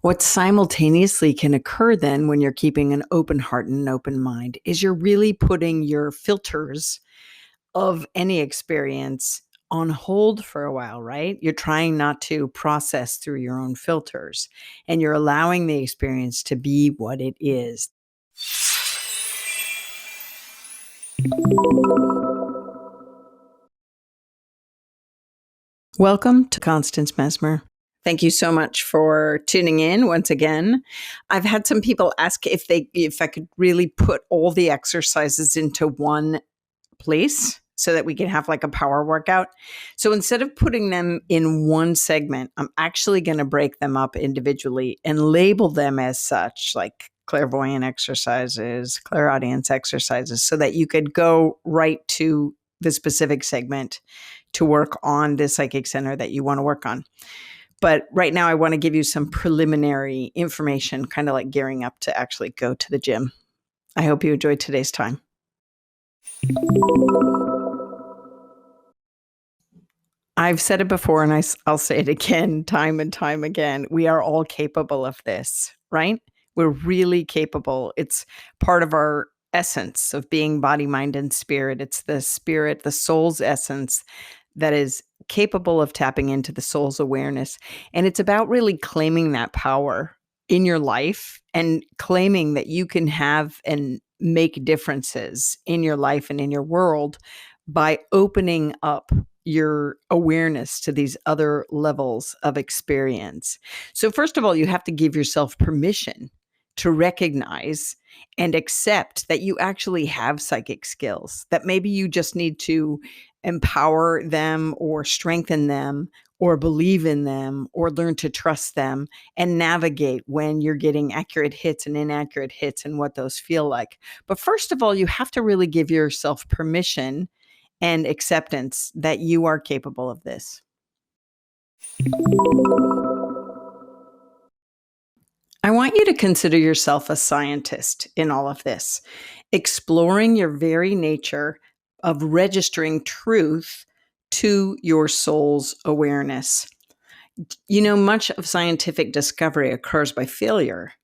What simultaneously can occur then when you're keeping an open heart and an open mind is you're really putting your filters of any experience on hold for a while, right? You're trying not to process through your own filters and you're allowing the experience to be what it is. Welcome to Constance Messmer. Thank you so much for tuning in once again. I've had some people ask if I could really put all the exercises into one place so that we can have like a power workout. So instead of putting them in one segment, I'm actually going to break them up individually and label them as such, like clairvoyant exercises, clairaudience exercises, so that you could go right to the specific segment to work on the psychic center that you want to work on. But right now, I want to give you some preliminary information, kind of like gearing up to actually go to the gym. I hope you enjoyed today's time. I've said it before, and I'll say it again, time and time again. We are all capable of this, right? We're really capable. It's part of our essence of being body, mind, and spirit. It's the spirit, the soul's essence that is capable of tapping into the soul's awareness. And it's about really claiming that power in your life and claiming that you can have and make differences in your life and in your world by opening up your awareness to these other levels of experience. So first of all, you have to give yourself permission to recognize and accept that you actually have psychic skills, that maybe you just need to empower them or strengthen them or believe in them or learn to trust them and navigate when you're getting accurate hits and inaccurate hits and what those feel like. But first of all, you have to really give yourself permission and acceptance that you are capable of this. I want you to consider yourself a scientist in all of this, exploring your very nature of registering truth to your soul's awareness. You know, much of scientific discovery occurs by failure.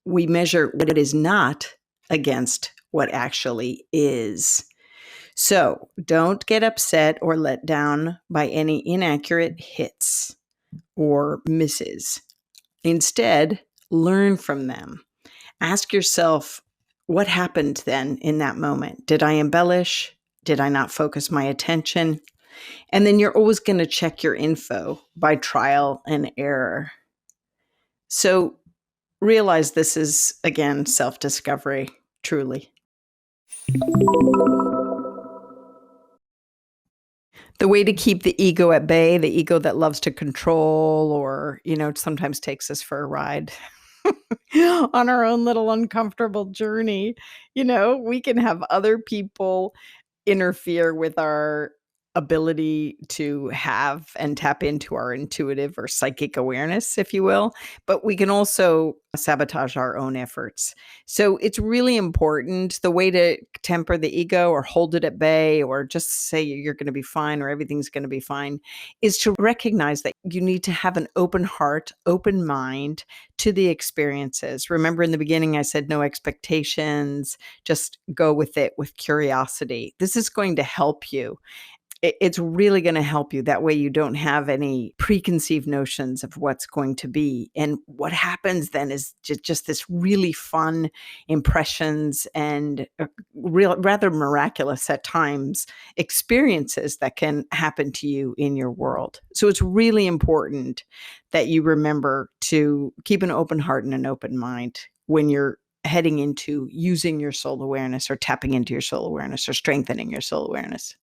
We measure what is not against what actually is. So don't get upset or let down by any inaccurate hits or misses. Instead, learn from them. Ask yourself, what happened then in that moment? Did I embellish? Did I not focus my attention? And then you're always going to check your info by trial and error. So realize this is, again, self-discovery, truly. The way to keep the ego at bay, the ego that loves to control or, sometimes takes us for a ride on our own little uncomfortable journey. We can have other people interfere with our ability to have and tap into our intuitive or psychic awareness, if you will, but we can also sabotage our own efforts. So it's really important. The way to temper the ego or hold it at bay or just say you're going to be fine or everything's going to be fine is to recognize that you need to have an open heart, open mind to the experiences. Remember in the beginning, I said no expectations, just go with it with curiosity. This is going to help you. It's really going to help you. That way you don't have any preconceived notions of what's going to be. And what happens then is just this really fun impressions and rather miraculous at times experiences that can happen to you in your world. So it's really important that you remember to keep an open heart and an open mind when you're heading into using your soul awareness or tapping into your soul awareness or strengthening your soul awareness.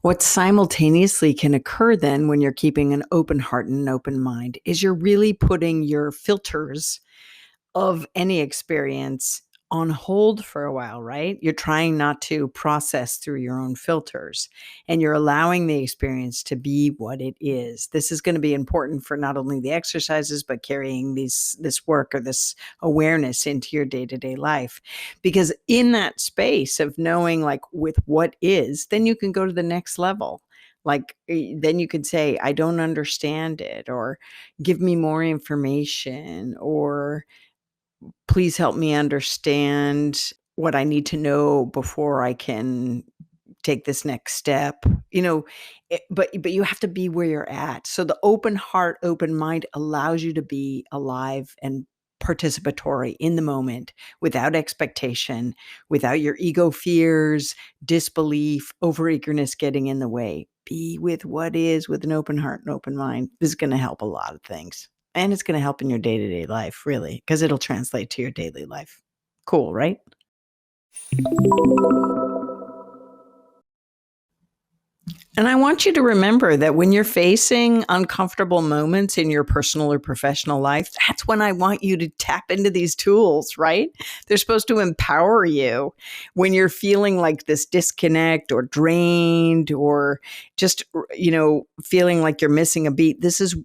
What simultaneously can occur then when you're keeping an open heart and an open mind is you're really putting your filters of any experience on hold for a while, right? You're trying not to process through your own filters and you're allowing the experience to be what it is. This is going to be important for not only the exercises, but carrying this work or this awareness into your day-to-day life. Because in that space of knowing like with what is, then you can go to the next level. Like, then you could say, "I don't understand it," or "Give me more information," or "Please help me understand what I need to know before I can take this next step." But you have to be where you're at. So the open heart, open mind allows you to be alive and participatory in the moment without expectation, without your ego fears, disbelief, overeagerness getting in the way. Be with what is with an open heart and open mind. This is going to help a lot of things. And it's going to help in your day-to-day life, really, because it'll translate to your daily life. Cool, right? And I want you to remember that when you're facing uncomfortable moments in your personal or professional life, that's when I want you to tap into these tools, right? They're supposed to empower you when you're feeling like this disconnect or drained or just, feeling like you're missing a beat. This is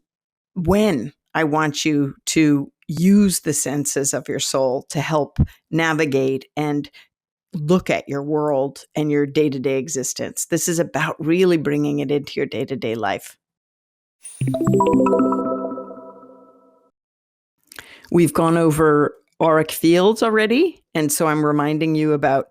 when I want you to use the senses of your soul to help navigate and look at your world and your day-to-day existence. This is about really bringing it into your day-to-day life. We've gone over auric fields already, and so I'm reminding you about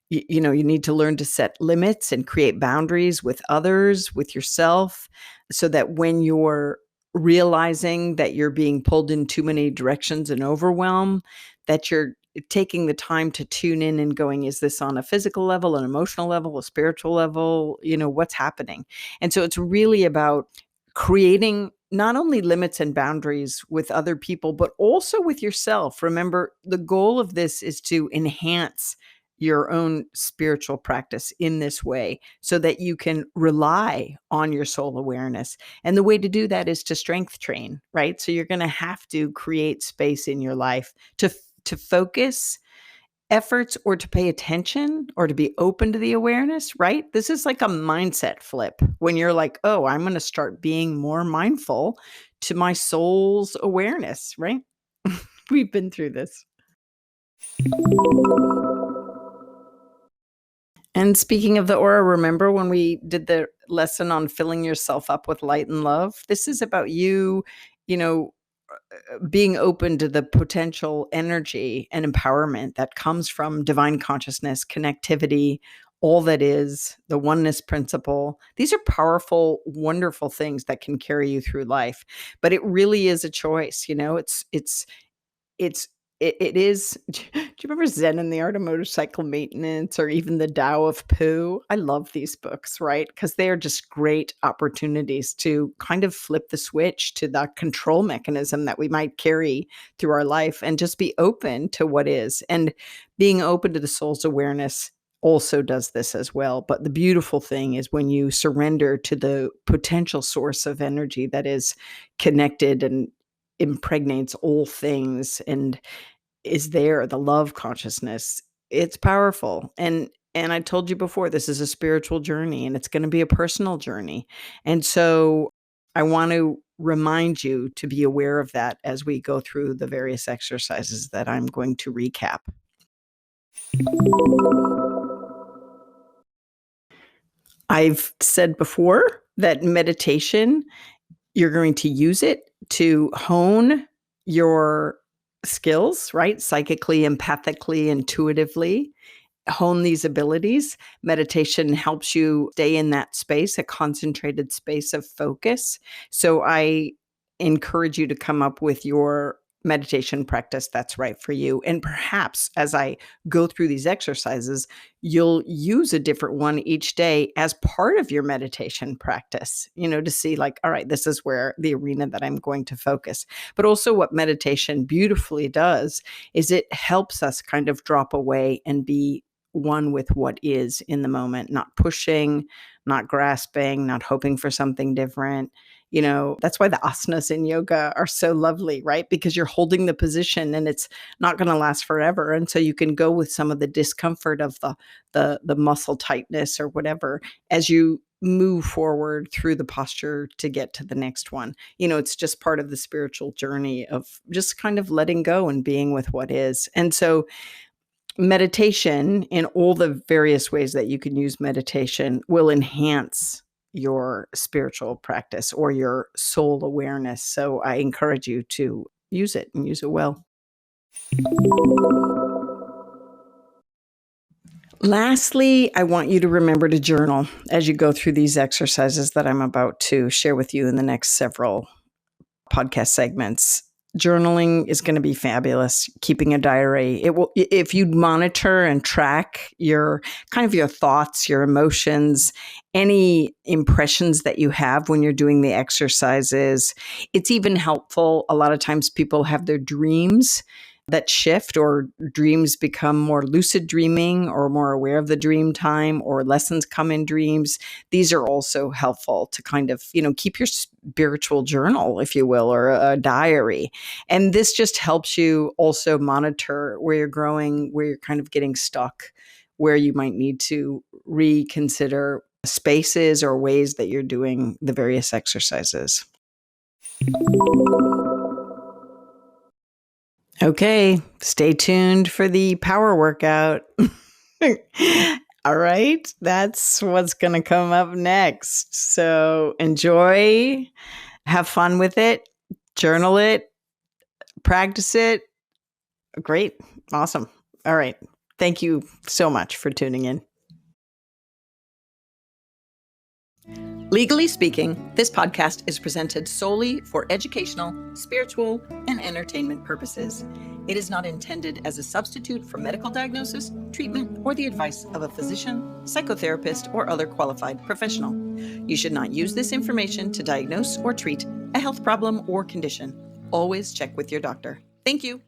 you need to learn to set limits and create boundaries with others, with yourself, so that when you're realizing that you're being pulled in too many directions and overwhelm, that you're taking the time to tune in and going, is this on a physical level, an emotional level, a spiritual level? What's happening? And so it's really about creating not only limits and boundaries with other people, but also with yourself. Remember, the goal of this is to enhance your own spiritual practice in this way so that you can rely on your soul awareness. And the way to do that is to strength train, right? So you're going to have to create space in your life to focus efforts or to pay attention or to be open to the awareness, right? This is like a mindset flip when you're like, oh, I'm going to start being more mindful to my soul's awareness, right? We've been through this. And speaking of the aura, remember when we did the lesson on filling yourself up with light and love? This is about you, you know, being open to the potential energy and empowerment that comes from divine consciousness, connectivity, all that is, the oneness principle. These are powerful, wonderful things that can carry you through life. But it really is a choice, it's it is do you remember Zen and the Art of Motorcycle Maintenance or even The Tao of Pooh? I love these books, right? Because they are just great opportunities to kind of flip the switch to the control mechanism that we might carry through our life and just be open to what is. And being open to the soul's awareness also does this as well. But the beautiful thing is when you surrender to the potential source of energy that is connected and impregnates all things and is there, the love consciousness, it's powerful. And I told you before, this is a spiritual journey and it's going to be a personal journey. And so I want to remind you to be aware of that as we go through the various exercises that I'm going to recap. I've said before that meditation, you're going to use it to hone your skills, right? Psychically, empathically, intuitively, hone these abilities. Meditation helps you stay in that space, a concentrated space of focus. So I encourage you to come up with your meditation practice that's right for you. And perhaps as I go through these exercises, you'll use a different one each day as part of your meditation practice, to see like, all right, this is where the arena that I'm going to focus. But also what meditation beautifully does is it helps us kind of drop away and be one with what is in the moment, not pushing, not grasping, not hoping for something different. That's why the asanas in yoga are so lovely, right? Because you're holding the position and it's not going to last forever. And so you can go with some of the discomfort of the muscle tightness or whatever as you move forward through the posture to get to the next one. It's just part of the spiritual journey of just kind of letting go and being with what is. And so meditation in all the various ways that you can use meditation will enhance your spiritual practice or your soul awareness. So I encourage you to use it and use it well. Lastly, I want you to remember to journal as you go through these exercises that I'm about to share with you in the next several podcast segments. Journaling is going to be fabulous. Keeping a diary. It will, if you monitor and track your your thoughts, your emotions, any impressions that you have when you're doing the exercises. It's even helpful. A lot of times people have their dreams that shift, or dreams become more lucid dreaming or more aware of the dream time, or lessons come in dreams. These are also helpful to keep your spiritual journal, if you will, or a diary. And this just helps you also monitor where you're growing, where you're kind of getting stuck, where you might need to reconsider spaces or ways that you're doing the various exercises. Okay, stay tuned for the power workout. All right, that's what's going to come up next. So enjoy, have fun with it, journal it, practice it. Great, awesome. All right, thank you so much for tuning in. Legally speaking, this podcast is presented solely for educational, spiritual, and entertainment purposes. It is not intended as a substitute for medical diagnosis, treatment, or the advice of a physician, psychotherapist, or other qualified professional. You should not use this information to diagnose or treat a health problem or condition. Always check with your doctor. Thank you.